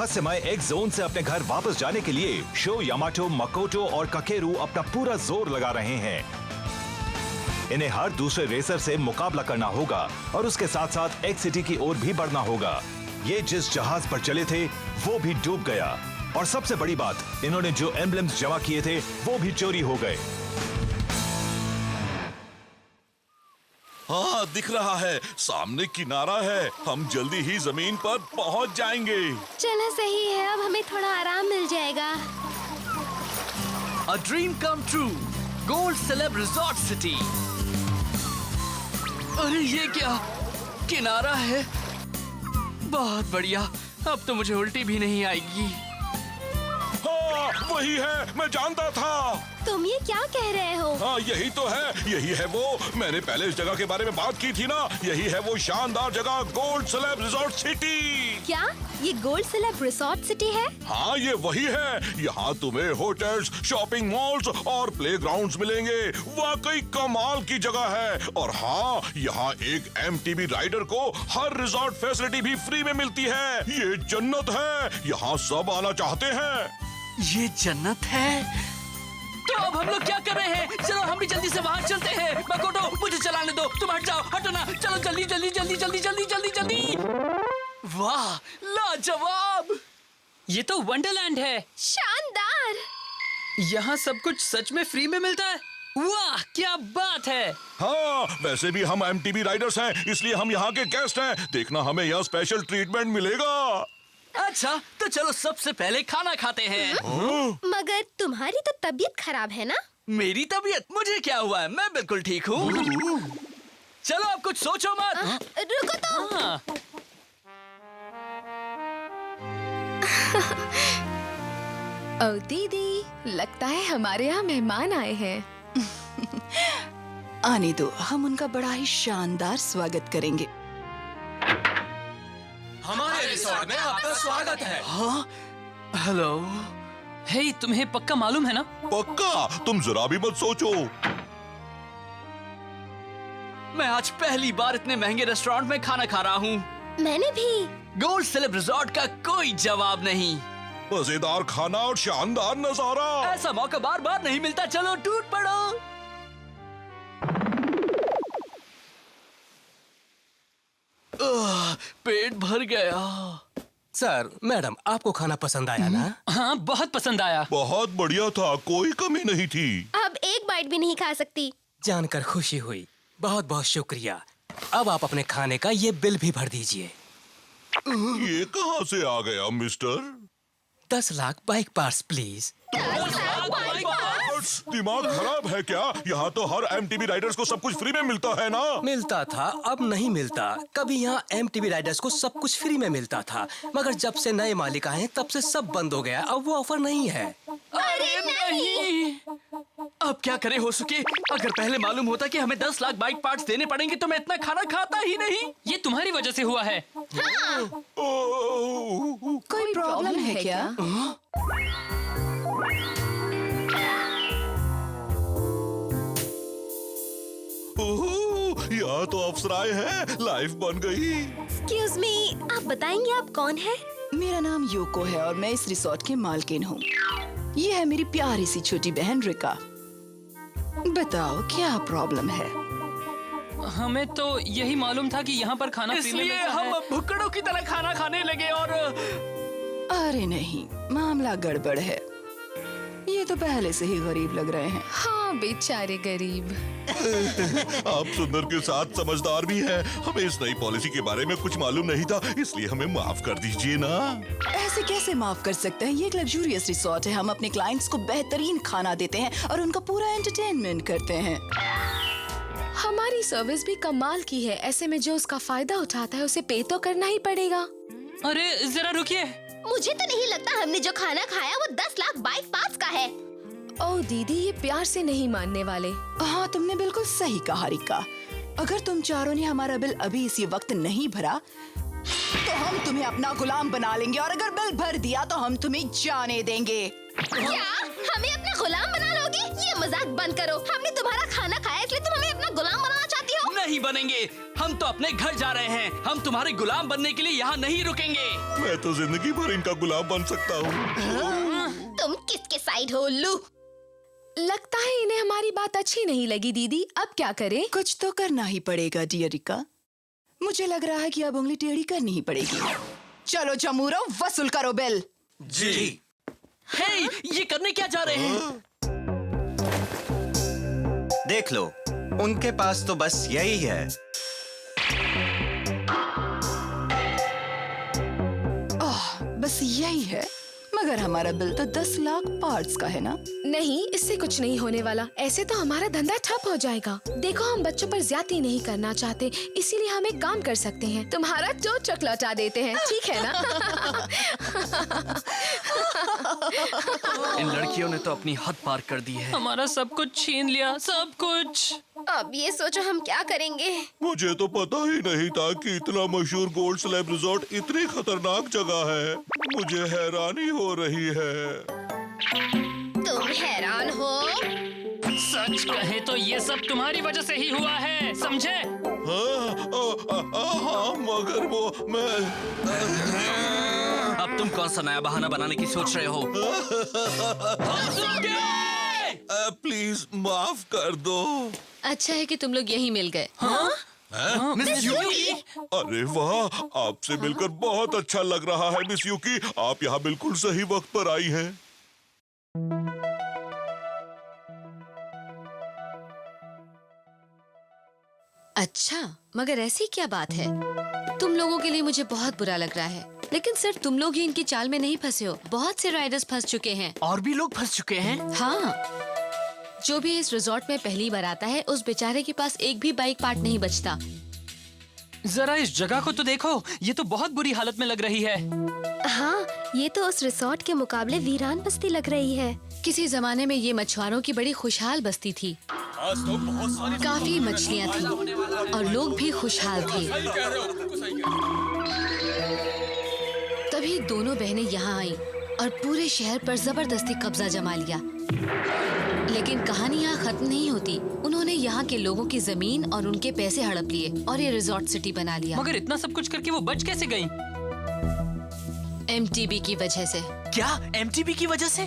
रहस्यमय x zone से अपने घर वापस जाने के लिए शो, यामाटो, मकोटो और काकेरू अपना पूरा जोर लगा रहे हैं। इन्हें हर दूसरे रेसर से मुकाबला करना होगा और उसके साथ साथ एक्स सिटी की ओर भी बढ़ना होगा। ये जिस जहाज पर चले थे वो भी डूब गया और सबसे बड़ी बात, इन्होंने जो एम्ब्लेम्स जमा किए थे वो भी चोरी हो गए। हाँ, दिख रहा है, सामने किनारा है। हम जल्दी ही जमीन पर पहुंच जाएंगे। चलो सही है, अब हमें थोड़ा आराम मिल जाएगा। A dream come true, gold celeb resort city. अरे ये क्या, किनारा है? बहुत बढ़िया, अब तो मुझे उल्टी भी नहीं आएगी। हाँ, वही है, मैं जानता था। तुम ये क्या कह रहे हो? हाँ, यही तो है, यही है वो। मैंने पहले इस जगह के बारे में बात की थी ना। यही है वो शानदार जगह, गोल्ड सेलेब रिजॉर्ट सिटी। क्या ये गोल्ड सेलेब रिजॉर्ट सिटी है? हाँ, ये वही है। यहाँ तुम्हें होटल्स, शॉपिंग मॉल्स और प्लेग्राउंड्स मिलेंगे। वाकई कमाल की जगह है। और हाँ, यहाँ एक एमटीबी राइडर को हर रिजॉर्ट फैसिलिटी भी फ्री में मिलती है। ये जन्नत है, यहाँ सब आना चाहते हैं। ये जन्नत है? तो अब हम लोग क्या कर रहे हैं? चलो हम भी जल्दी से वहाँ चलते हैं। मकोटो, मुझे चलाने दो। तुम हट जाओ, हटो ना। चलो जल्दी जल्दी जल्दी जल्दी जल्दी जल्दी जल्दी। वाह, लाजवाब! ये तो वंडरलैंड है। शानदार! यहाँ सब कुछ सच में फ्री में मिलता है। वाह, क्या बात है! हाँ, वैसे भी हम एमटीबी राइडर्स हैं, इसलिए हम यहाँ के गेस्ट हैं। देखना, हमें यहाँ स्पेशल ट्रीटमेंट मिलेगा। अच्छा, तो चलो सबसे पहले खाना खाते हैं। मगर तुम्हारी तो तबीयत खराब है ना? मेरी तबीयत? मुझे क्या हुआ है? मैं बिल्कुल ठीक हूँ। चलो अब कुछ सोचो मत। रुको तो। हाँ। ओ दीदी, लगता है हमारे यहाँ मेहमान आए हैं। आने दो, हम उनका बड़ा ही शानदार स्वागत करेंगे। हमारे रिसोर्ट में आपका स्वागत है। हाँ, हेलो। हे, तुम्हें पक्का मालूम है ना? पक्का? तुम जरा भी मत सोचो। मैं आज पहली बार इतने महंगे रेस्टोरेंट में खाना खा रहा हूँ। मैंने भी। गोल्ड सेलेब रिजॉर्ट का कोई जवाब नहीं। मजेदार खाना और शानदार नजारा। ऐसा मौका बार बार नहीं मिलता। चलो टूट पड़ो। पेट भर गया। सर, मैडम, आपको खाना पसंद आया ना? हाँ, बहुत पसंद आया। बहुत बढ़िया था, कोई कमी नहीं थी। अब एक बाइट भी नहीं खा सकती। जानकर खुशी हुई। बहुत बहुत शुक्रिया। अब आप अपने खाने का ये बिल भी भर दीजिए। ये कहाँ से आ गया mister? 10 lakh bike parts please. दिमाग खराब है क्या? यहाँ तो हर एमटीबी राइडर्स को सब कुछ फ्री में मिलता है ना। मिलता था, अब नहीं मिलता। कभी यहाँ एमटीबी राइडर्स को सब कुछ फ्री में मिलता था, मगर जब से नए मालिक आए तब से सब बंद हो गया। अब वो ऑफर नहीं है। अरे नहीं! अब क्या करे हो सके? अगर पहले मालूम होता कि हमें 10 लाख बाइक पार्ट्स देने पड़ेंगे तो मैं इतना खाना खाता ही नहीं। ये तुम्हारी वजह से हुआ है। कोई प्रॉब्लम है क्या? यहाँ तो अफसराए हैं, लाइफ बन गई। एक्सक्यूज मी, आप बताएंगे आप कौन है? मेरा नाम योको है और मैं इस रिसोर्ट की मालकिन हूँ। ये है मेरी प्यारी सी छोटी बहन रिका। बताओ क्या प्रॉब्लम है? हमें तो यही मालूम था कि यहाँ पर खाना इसलिए हम भुक्कड़ों की तरह खाना खाने लगे। और अरे नहीं, मामला गड़बड़ है। ये तो पहले से ही गरीब लग रहे हैं। हाँ, बेचारे गरीब। आप सुंदर के साथ समझदार भी हैं। हमें इस नई पॉलिसी के बारे में कुछ मालूम नहीं था, इसलिए हमें माफ कर दीजिए ना। ऐसे कैसे माफ कर सकते हैं? ये एक लग्जूरियस रिसोर्ट है। हम अपने क्लाइंट्स को बेहतरीन खाना देते हैं और उनका पूरा एंटरटेनमेंट करते हैं। हमारी सर्विस भी कमाल की है। ऐसे में जो उसका फायदा उठाता है उसे पे तो करना ही पड़ेगा। अरे जरा रुकिए। मुझे तो नहीं लगता हमने जो खाना खाया वो 10 लाख बाइक पार्ट्स का है। ओ दीदी, ये प्यार से नहीं मानने वाले। हाँ, तुमने बिल्कुल सही कहा रिका। अगर तुम चारों ने हमारा बिल अभी इसी वक्त नहीं भरा तो हम तुम्हें अपना गुलाम बना लेंगे, और अगर बिल भर दिया तो हम तुम्हें जाने देंगे। क्या हमें अपना गुलाम बना लोगी? ये मजाक बंद करो। हमने तुम्हारा खाना खाया इसलिए तुम हमें अपना गुलाम बनाना चाहती हो? नहीं बनेंगे। हम तो अपने घर जा रहे हैं। हम तुम्हारे गुलाम बनने के लिए यहाँ नहीं रुकेंगे। मैं तो जिंदगी भर इनका गुलाम बन सकता हूँ। तुम किसके साइड हो उल्लू? लगता है इन्हें हमारी बात अच्छी नहीं लगी दीदी। अब क्या करें? कुछ तो करना ही पड़ेगा डियरिका। मुझे लग रहा है कि अब उंगली टेढ़ी करनी ही पड़ेगी। चलो जमूरो, वसूल करो बिल। जी। हे, ये करने क्या जा रहे हैं? देख लो, उनके पास तो बस यही है। बस यही है, मगर हमारा बिल तो 10 लाख पार्ट्स का है ना। नहीं, इससे कुछ नहीं होने वाला। ऐसे तो हमारा धंधा ठप हो जाएगा। देखो, हम बच्चों पर ज्यादती नहीं करना चाहते, इसीलिए हम एक काम कर सकते हैं, तुम्हारा चोट लौटा देते हैं, ठीक है ना? इन लड़कियों ने तो अपनी हद पार कर दी है। हमारा सब कुछ छीन लिया, सब कुछ। अब ये सोचो हम क्या करेंगे। मुझे तो पता ही नहीं था कि इतना मशहूर गोल्ड स्लैब रिजॉर्ट इतनी खतरनाक जगह है। मुझे हैरानी हो रही है। तुम हैरान हो? सच कहे तो ये सब तुम्हारी वजह से ही हुआ है, समझे? हाँ, मगर वो मैं अब तुम कौन सा नया बहाना बनाने की सोच रहे हो? प्लीज माफ कर दो। अच्छा है कि तुम लोग यहीं मिल गए। मिस यूकी? अरे वाह, आपसे मिलकर बहुत अच्छा लग रहा है मिस यूकी। आप यहाँ बिल्कुल सही वक्त पर आई हैं। अच्छा, मगर ऐसी क्या बात है? तुम लोगों के लिए मुझे बहुत बुरा लग रहा है, लेकिन सिर्फ तुम लोग ही इनकी चाल में नहीं फंसे हो। बहुत से राइडर्स फंस चुके हैं। और भी लोग फंस चुके हैं? हाँ, जो भी इस रिजॉर्ट में पहली बार आता है, उस बेचारे के पास एक भी बाइक पार्ट नहीं बचता। जरा इस जगह को तो देखो, ये तो बहुत बुरी हालत में लग रही है। हाँ, ये तो उस रिसोर्ट के मुकाबले वीरान बस्ती लग रही है। किसी जमाने में ये मछुआरों की बड़ी खुशहाल बस्ती थी। काफी मछलियाँ थी और लोग भी खुशहाल थे। तभी दोनों बहनें यहाँ आईं और पूरे शहर पर जबरदस्ती कब्जा जमा लिया। लेकिन कहानी यहाँ खत्म नहीं होती। उन्होंने यहाँ के लोगों की जमीन और उनके पैसे हड़प लिए और ये रिजॉर्ट सिटी बना लिया। मगर इतना सब कुछ करके वो बच कैसे गईं? MTB की वजह से। क्या MTB की वजह से?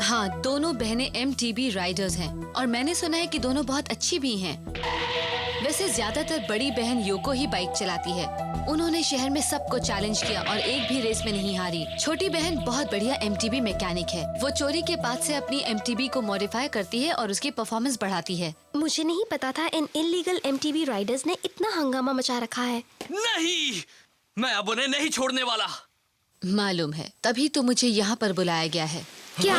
हाँ, दोनों बहनें MTB राइडर्स हैं और मैंने सुना है कि दोनों बहुत अच्छी भी हैं। वैसे ज्यादातर बड़ी बहन योको ही बाइक चलाती है। उन्होंने शहर में सबको चैलेंज किया और एक भी रेस में नहीं हारी। छोटी बहन बहुत बढ़िया MTB मैकेनिक है। वो चोरी के पार्ट से अपनी MTB को मॉडिफाई करती है और उसकी परफॉर्मेंस बढ़ाती है। मुझे नहीं पता था इन इलीगल MTB राइडर्स ने इतना हंगामा मचा रखा है। नहीं, मैं अब उन्हें नहीं छोड़ने वाला। मालूम है, तभी तो मुझे यहाँ पर बुलाया गया है। क्या?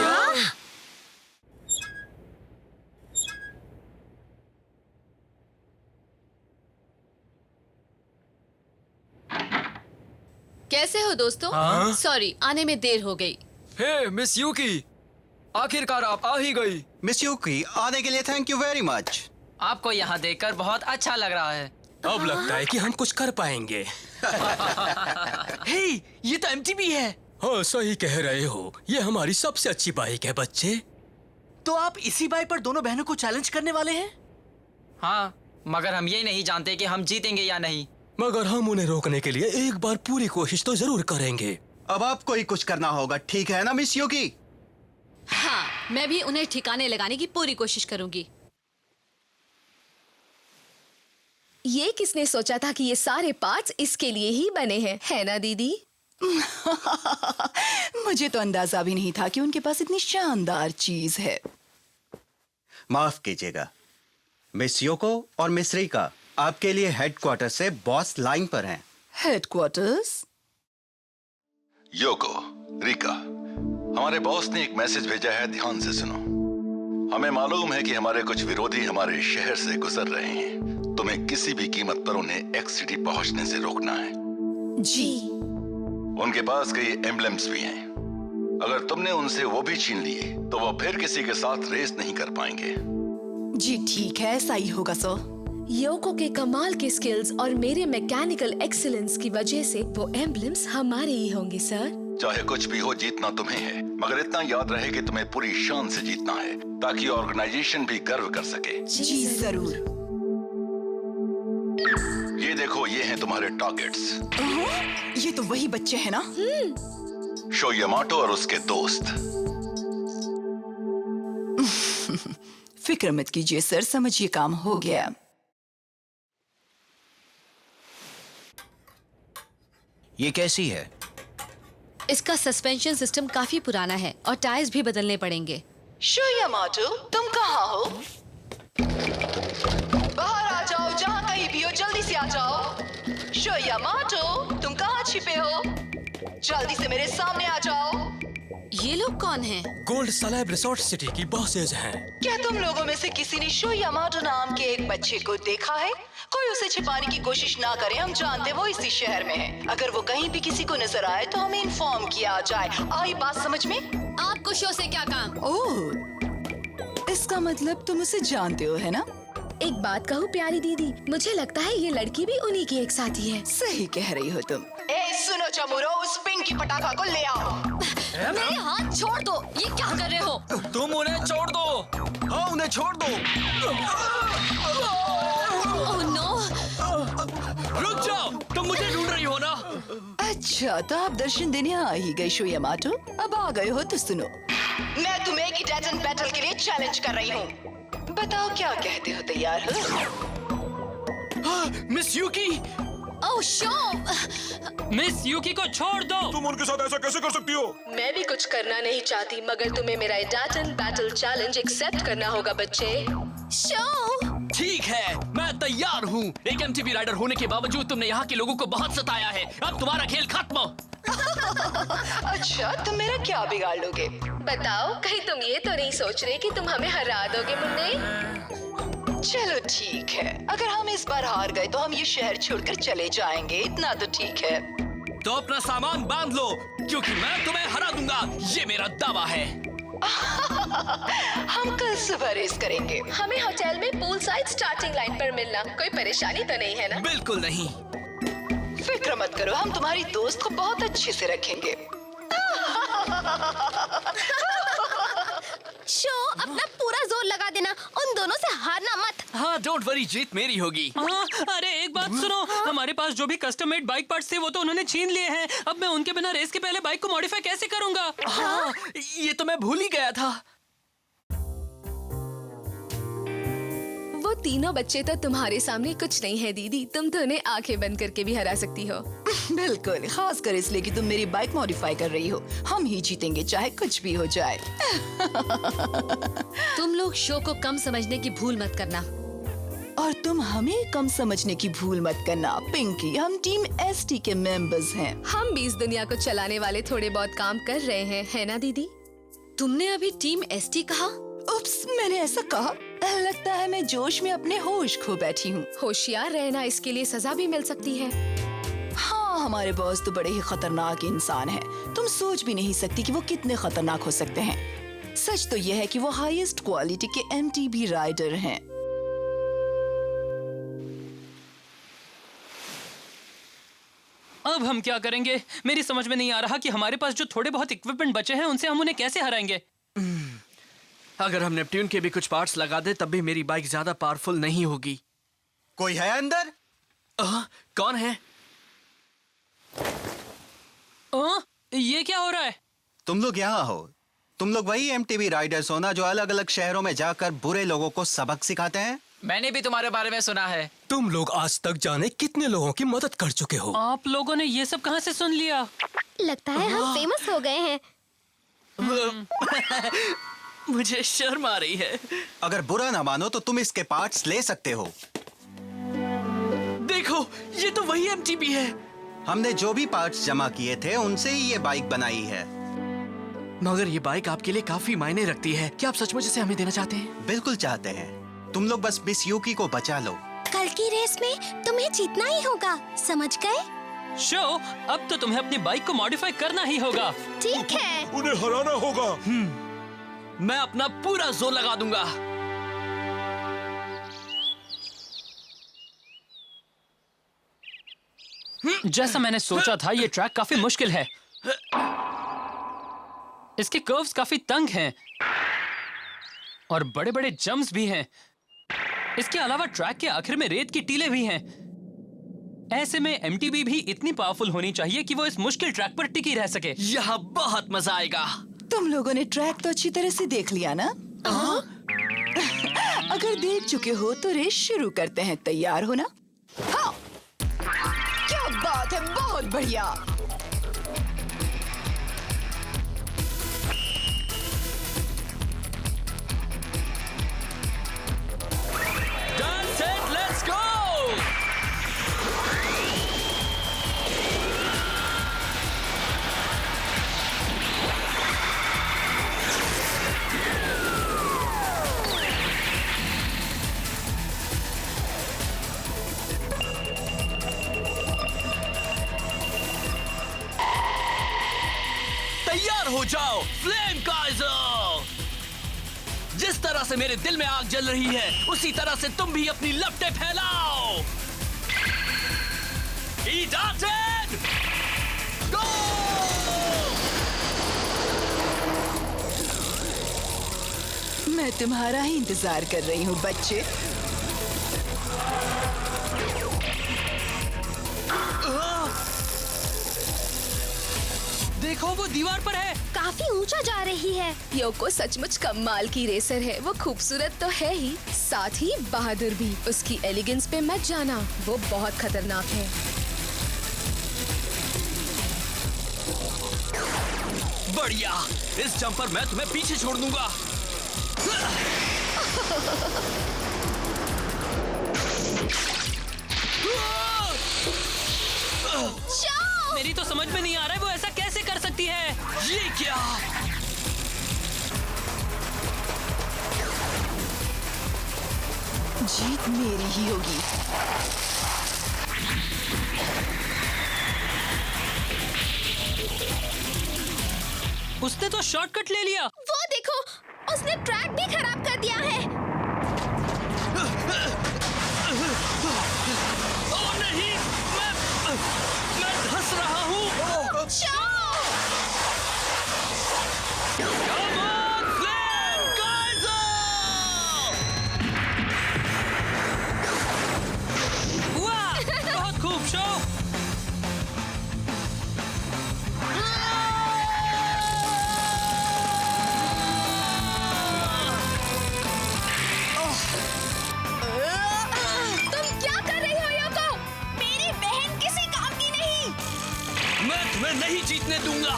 कैसे हो दोस्तों? सॉरी, आने में देर हो गई। हे मिस यूकी, आखिरकार आप आ ही गई। मिस यूकी, आने के लिए थैंक यू वेरी मच। आपको यहाँ देखकर बहुत अच्छा लग रहा है। अब लगता है कि हम कुछ कर पाएंगे। हे, ये तो MTB है। हाँ, सही कह रहे हो। ये हमारी सबसे अच्छी बाइक है बच्चे। तो आप इसी बाइक पर दोनों बहनों को चैलेंज करने वाले हैं? हाँ, मगर हम ये नहीं जानते कि हम जीतेंगे या नहीं। मगर हम उन्हें रोकने के लिए एक बार पूरी कोशिश तो जरूर करेंगे। अब आपको ही कुछ करना होगा, ठीक है ना मिस यूकी? हाँ, मैं भी उन्हें ठिकाने लगाने की पूरी कोशिश करूंगी। ये किसने सोचा था कि ये सारे पार्ट्स इसके लिए ही बने हैं, है ना दीदी? मुझे तो अंदाजा भी नहीं था कि उनके पास इतनी शानदार चीज है। माफ कीजिएगा मिस योको और मिस रिका, आपके लिए हेडक्वार्टर से बॉस लाइन पर हैं। हेडक्वार्टर्स? योको, रिका, हमारे बॉस ने एक मैसेज भेजा है, ध्यान से सुनो। हमें मालूम है कि हमारे कुछ विरोधी हमारे शहर से गुजर रहे हैं। तुम्हें किसी भी कीमत पर उन्हें एक्स सिटी पहुंचने से रोकना है। जी। उनके पास कई एम्बलम्स भी हैं। अगर तुमने उनसे वो भी छीन लिए तो वो फिर किसी के साथ रेस नहीं कर पाएंगे। जी ठीक है, ऐसा ही होगा सर। योको के कमाल के स्किल्स और मेरे मैकेनिकल एक्सीलेंस की वजह से वो एम्बलम्स हमारे ही होंगे सर। चाहे कुछ भी हो, जीतना तुम्हें है, मगर इतना याद रहे कि तुम्हें पूरी शान से जीतना है ताकि ऑर्गेनाइजेशन भी गर्व कर सके। जी जरूर। ये हैं तुम्हारे टारगेट्स। ये तो वही बच्चे हैं ना? शो यामाटो और उसके दोस्त। फिक्र मत कीजिए सर, समझिए काम हो गया। ये कैसी है? इसका सस्पेंशन सिस्टम काफी पुराना है और टायर्स भी बदलने पड़ेंगे। शो यामाटो, तुम कहाँ हो? बाहर आ जाओ, जहाँ कहीं भी हो, जल्दी से आ जाओ। शो यामाटो, तुम कहाँ छिपे हो? जल्दी से मेरे सामने आ जाओ। ये लोग कौन हैं? गोल्ड सलैब रिसोर्ट सिटी की बॉसेज हैं। क्या तुम लोगों में से किसी ने शो यामाटो नाम के एक बच्चे को देखा है? कोई उसे छिपाने की कोशिश ना करे, हम जानते वो इसी शहर में है। अगर वो कहीं भी किसी को नजर आए तो हमें इन्फॉर्म किया जाए। आई बात समझ में? आपको शो से क्या काम? ओह, इसका मतलब तुम उसे जानते हो, है ना? एक बात कहूँ प्यारी दीदी, मुझे लगता है ये लड़की भी उन्हीं की एक साथी है। सही कह रही हो तुम। ए सुनो चमुरो, उस पिंकी पटाखा को ले आओ। मेरे हाथ छोड़ दो, ये क्या कर रहे हो? तुम उन्हें छोड़ दो। हाँ, उन्हें छोड़ दो। Oh no! रुक जाओ, तुम मुझे ढूंढ रही हो ना? अच्छा, तो आप दर्शन देने आ ही गए शो यामाटो। अब आ गए हो तो सुनो, मैं तुम्हें एक डेटन बैटल के लिए चैलेंज कर रही हूँ। बताओ क्या कहते हो, तैयार हो? मिस यूकी! ओह शो! मिस यूकी को छोड़ दो। तुम उनके साथ ऐसा कैसे कर सकती हो? मैं भी कुछ करना नहीं चाहती, मगर तुम्हें मेरा डेटन बैटल चैलेंज एक्सेप्ट करना होगा बच्चे। शो! ठीक है, मैं तैयार हूँ। एक एमटीबी राइडर होने के बावजूद तुमने यहाँ के लोगों को बहुत सताया है। अब तुम्हारा खेल खत्म। अच्छा, तुम मेरा क्या बिगाड़ लोगे? बताओ, कहीं तुम ये तो नहीं सोच रहे कि तुम हमें हरा दोगे मुन्ने? चलो ठीक है, अगर हम इस बार हार गए तो हम ये शहर छोड़कर चले जाएंगे, इतना तो ठीक है। तो अपना सामान बांध लो, क्योंकि मैं तुम्हें हरा दूंगा, ये मेरा दावा है। हम कल सुबह रेस करेंगे। हमें होटल में पूल साइड स्टार्टिंग लाइन पर मिलना। कोई परेशानी तो नहीं है ना? बिल्कुल नहीं। फिक्र मत करो, हम तुम्हारी दोस्त को बहुत अच्छे से रखेंगे। शो, अपना पूरा जोर लगा देना, उन दोनों से हारना मत। हाँ, डोंट वरी, जीत मेरी होगी। हाँ, अरे एक बात सुनो, हमारे पास जो भी कस्टम मेड बाइक पार्ट्स थे वो तो उन्होंने छीन लिए हैं। अब मैं उनके बिना रेस के पहले बाइक को मॉडिफाई कैसे करूंगा? हाँ, ये तो मैं भूल ही गया था। वो तीनों बच्चे तो तुम्हारे सामने कुछ नहीं है दीदी, तुम तो उन्हें आंखें बंद करके भी हरा सकती हो। बिल्कुल, खासकर इसलिए कि तुम मेरी बाइक मॉडिफाई कर रही हो। हम ही जीतेंगे चाहे कुछ भी हो जाए। तुम लोग शो को कम समझने की भूल मत करना। और तुम हमें कम समझने की भूल मत करना। पिंकी, हम टीम एसटी के मेंबर्स हैं। हम भी इस दुनिया को चलाने वाले थोड़े बहुत काम कर रहे हैं, है ना दीदी? तुमने अभी टीम एसटी कहा? उप्स, मैंने ऐसा कहा? लगता है मैं जोश में अपने होश खो बैठी हूँ। होशियार रहना, इसके लिए सजा भी मिल सकती है। हाँ, हमारे बॉस तो बड़े ही खतरनाक इंसान हैं। तुम सोच भी नहीं सकती कि वो कितने खतरनाक हो सकते हैं। सच तो यह है कि वो हाईएस्ट क्वालिटी के एमटीबी राइडर हैं। अब हम क्या करेंगे? मेरी समझ में नहीं आ रहा कि हमारे पास जो थोड़े बहुत इक्विपमेंट बचे हैं उनसे हम उन्हें कैसे हराएंगे। अगर हम नेपट्यून के भी कुछ पार्ट्स लगा दे तब भी मेरी बाइक ज्यादा पावरफुल नहीं होगी। कोई है अंदर? कौन है? ये क्या हो रहा है? तुम लोग यहाँ हो। तुम लोग वही एमटीबी राइडर्स हो ना जो अलग अलग शहरों में जाकर बुरे लोगों को सबक सिखाते हैं? मैंने भी तुम्हारे बारे में सुना है। तुम लोग आज तक जाने कितने लोगों की मदद कर चुके हो। आप लोगों ने ये सब कहाँ से सुन लिया? लगता है हम फेमस हो गए हैं। मुझे शर्म आ रही है। अगर बुरा ना मानो तो तुम इसके पार्ट्स ले सकते हो। देखो, ये तो वही एमटीबी है। हमने जो भी पार्ट्स जमा किए थे उनसे ही ये बाइक बनाई है। मगर ये बाइक आपके लिए काफी मायने रखती है। क्या आप सचमुच इसे हमें देना चाहते हैं? बिल्कुल चाहते हैं। तुम लोग बस मिस यूकी को बचा लो। कल की रेस में तुम्हें जीतना ही होगा, समझ गए? शो, अब तो तुम्हें अपनी बाइक को मॉडिफाई करना ही होगा। ठीक है। उन्हें हराना होगा। मैं अपना पूरा जोर लगा दूंगा। जैसा मैंने सोचा था, ये ट्रैक काफी मुश्किल है। इसके कर्व्स काफी तंग हैं और बड़े-बड़े जंप्स भी हैं। इसके अलावा ट्रैक के आखिर में रेत की टीले भी हैं। ऐसे में एमटीबी भी इतनी पावरफुल होनी चाहिए कि वो इस मुश्किल ट्रैक पर टिकी रह सके। यहाँ बहुत मजा आएगा। तुम लोगों ने ट्रैक तो अच्छी तरह से देख लिया ना? अगर देख चुके हो तो रेस शुरू करते हैं। तैयार हो ना? हाँ, क्या बात है, बहुत बढ़िया। Done, set, let's go! तैयार हो जाओ, फ्लेम काइजर! जिस तरह से मेरे दिल में आग जल रही है, उसी तरह से तुम भी अपनी लपटें फैलाओ। Edaten! Go! मैं तुम्हारा ही इंतजार कर रही हूँ बच्चे। देखो वो दीवार पर है। काफी ऊंचा जा रही है। योको सचमुच कमाल की रेसर है। वो खूबसूरत तो है ही, साथ ही बहादुर भी। उसकी एलिगेंस पे मत जाना, वो बहुत खतरनाक है। बढ़िया, इस जंप पर मैं तुम्हें पीछे छोड़ दूंगा। मेरी तो समझ में नहीं आ रहा है वो ऐसा कैसे कर सकती है। ये क्या? जीत मेरी ही होगी। उसने तो शॉर्टकट ले लिया। वो देखो, उसने ट्रैक भी खराब कर दिया है। ओ नहीं, मैं धंस रहा हूँ। Come on, Flame Geyser! वाह, बहुत खूब शो। तुम क्या कर रही हो योको? मेरी बहन किसी काम की नहीं। मैं तुम्हें नहीं जीतने दूंगा।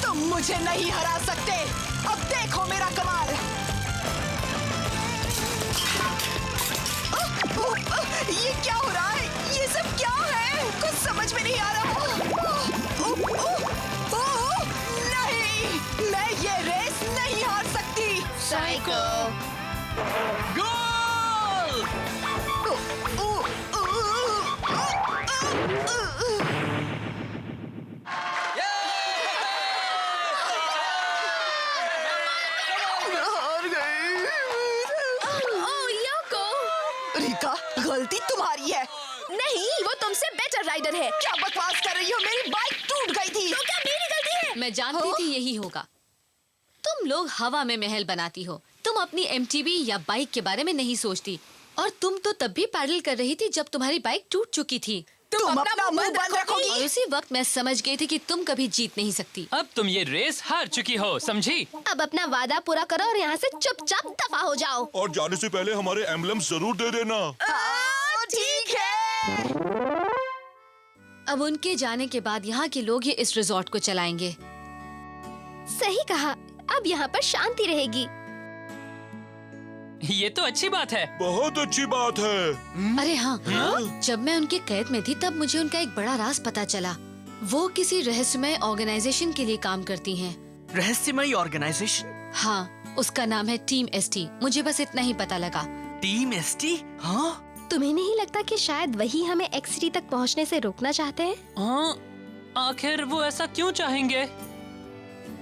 तुम मुझे नहीं हरा सकते। अब देखो मेरा कमाल। ये क्या हो रहा है? ये सब क्या है? कुछ समझ में नहीं आ रहा। नहीं, मैं ये रेस नहीं हार सकती। साइको। गोल! रिका, गलती तुम्हारी है। नहीं, वो तुमसे बेटर राइडर है। क्या बकवास कर रही हो? मेरी बाइक टूट गई थी। तो क्या मेरी गलती है? मैं जानती थी यही होगा। तुम लोग हवा में महल बनाती हो। तुम अपनी एमटीबी या बाइक के बारे में नहीं सोचती। और तुम तो तब भी पैडल कर रही थी जब तुम्हारी बाइक टूट चुकी थी। तुम अपना मुंह बंद रखोगी। और उसी वक्त मैं समझ गई थी कि तुम कभी जीत नहीं सकती। अब तुम ये रेस हार चुकी हो, समझी? अब अपना वादा पूरा करो और यहाँ से चुपचाप दफा हो जाओ। और जाने से पहले हमारे एम्बलम जरूर दे देना। ठीक है। अब उनके जाने के बाद यहाँ के लोग ही इस रिजॉर्ट को चलाएंगे। सही कहा, अब यहाँ पर शांति रहेगी। ये तो अच्छी बात है। बहुत अच्छी बात है। अरे हाँ, जब मैं उनके कैद में थी तब मुझे उनका एक बड़ा राज पता चला। वो किसी रहस्यमय ऑर्गेनाइजेशन के लिए काम करती हैं। रहस्यमयी ऑर्गेनाइजेशन? हाँ, उसका नाम है टीम एसटी। मुझे बस इतना ही पता लगा। Team ST? हाँ? तुम्हें नहीं लगता कि शायद वही हमें एक्स सिटी तक पहुँचने से रोकना चाहते हैं? हाँ, आखिर वो ऐसा क्यों चाहेंगे?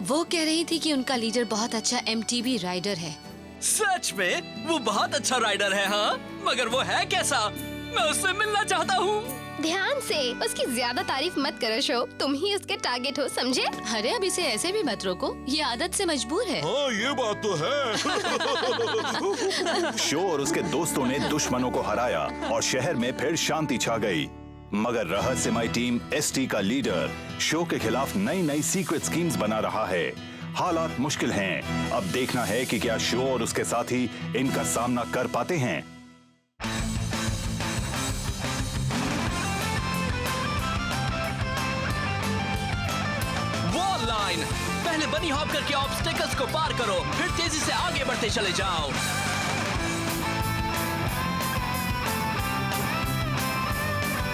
वो कह रही थी कि उनका लीडर बहुत अच्छा एमटीबी राइडर है। सच में? वो बहुत अच्छा राइडर है। हाँ, मगर वो है कैसा? मैं उससे मिलना चाहता हूँ। ध्यान से, उसकी ज्यादा तारीफ मत करो शो, तुम ही उसके टारगेट हो, समझे? अरे अब इसे ऐसे भी मत रोको, ये आदत से मजबूर है। हाँ ये बात तो है। शो और उसके दोस्तों ने दुश्मनों को हराया और शहर में फिर शांति छा गई। मगर रहस्यमय टीम एसटी का लीडर शो के खिलाफ नई नई सीक्रेट स्कीम्स बना रहा है। हालात मुश्किल हैं। अब देखना है कि क्या शो और उसके साथी इनका सामना कर पाते हैं। वॉल लाइन, पहले बनी हॉप करके ऑब्स्टेकल्स को पार करो, फिर तेजी से आगे बढ़ते चले जाओ।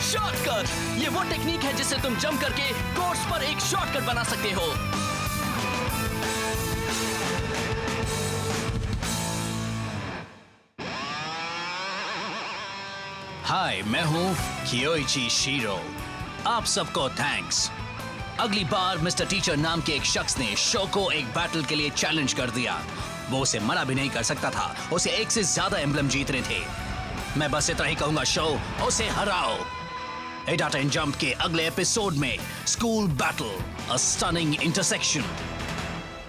शॉर्टकट, ये वो टेक्निक है जिससे तुम जंप करके कोर्स पर एक शॉर्टकट बना सकते हो। हाय, मैं हूँ कियोइची शीरो। आप सबको थैंक्स। अगली बार मिस्टर टीचर नाम के एक शख्स ने शो को एक बैटल के लिए चैलेंज कर दिया। वो उसे मना भी नहीं कर सकता था, उसे एक से ज्यादा एम्बलम जीतने थे। मैं बस इतना ही कहूंगा, शो उसे हराओ। एडाटा इन जंप के अगले एपिसोड में स्कूल बैटल, अ स्टनिंग इंटरसेक्शन।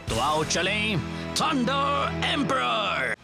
तो आओ चलें थंडर एम्परर।